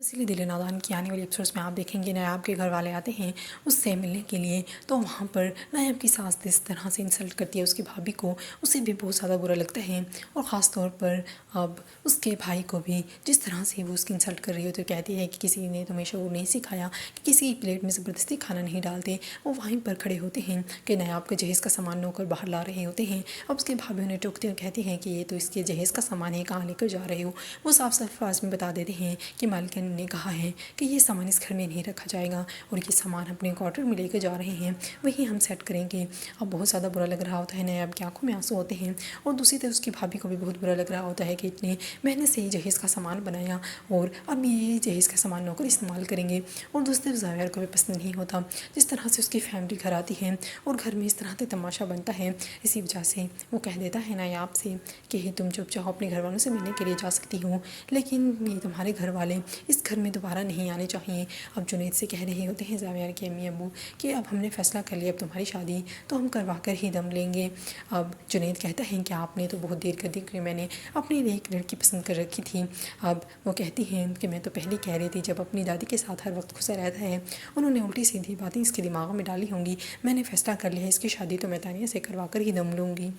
اسی لیے دل نادان کی آنے والی ایپیسوڈس میں آپ دیکھیں گے نایاب کے گھر والے آتے ہیں اس سے ملنے کے لیے، تو وہاں پر نایاب کی ساس جس طرح سے انسلٹ کرتی ہے اس کی بھابھی کو، اسے بھی بہت زیادہ برا لگتا ہے، اور خاص طور پر اب اس کے بھائی کو بھی جس طرح سے وہ اس کی انسلٹ کر رہی ہے، تو کہتی ہے کہ کسی نے تمہیں شعور نہیں سکھایا کہ کسی پلیٹ میں زبردستی کھانا نہیں ڈالتے۔ وہ وہیں پر کھڑے ہوتے ہیں کہ نایاب کا جہیز کا سامان نوکر باہر لا رہے ہوتے ہیں۔ اب اس کے بھابھی انہیں ٹوکتے اور کہتی ہیں کہ یہ تو اس کے جہیز کا سامان ہے، کہاں لے کر جا رہے ہو۔ وہ صاف صاف الفاظ میں بتا دیتے ہیں کہ مالکن نے کہا ہے کہ یہ سامان اس گھر میں نہیں رکھا جائے گا، اور یہ سامان اپنے کوارٹر میں لے کے جا رہے ہیں، وہی ہم سیٹ کریں گے۔ اب بہت زیادہ برا لگ رہا ہوتا ہے، نایاب کی آنکھوں میں آنسو ہوتے ہیں، اور دوسری طرف اس کی بھابھی کو بھی بہت برا لگ رہا ہوتا ہے کہ اتنے محنت سے یہ جہیز کا سامان بنایا اور اب یہ جہیز کا سامان نوکر استعمال کریں گے۔ اور دوسری طرف زاویہ کو بھی پسند نہیں ہوتا جس طرح سے اس کی فیملی گھر آتی ہے اور گھر میں اس طرح سے تماشا بنتا ہے۔ اسی وجہ سے وہ کہہ دیتا ہے نایاب سے کہ تم جب چاہو اپنے گھر والوں سے ملنے کے لیے جا سکتی ہو، لیکن یہ تمہارے گھر والے اس گھر میں دوبارہ نہیں آنے چاہیے۔ اب جنید سے کہہ رہے ہوتے ہیں زاویہ کے امی ابو کہ اب ہم نے فیصلہ کر لیا، اب تمہاری شادی تو ہم کروا کر ہی دم لیں گے۔ اب جنید کہتا ہے کہ آپ نے تو بہت دیر کر دی کہ میں نے اپنے لیے ایک لڑکی پسند کر رکھی تھی۔ اب وہ کہتی ہیں کہ میں تو پہلے کہہ رہی تھی، جب اپنی دادی کے ساتھ ہر وقت گھسا رہتا ہے، انہوں نے الٹی سیدھی باتیں اس کے دماغ میں ڈالی ہوں گی، میں نے فیصلہ کر لیا ہے اس کی شادی تو میں تانیہ سے کروا کر ہی دم لوں گی۔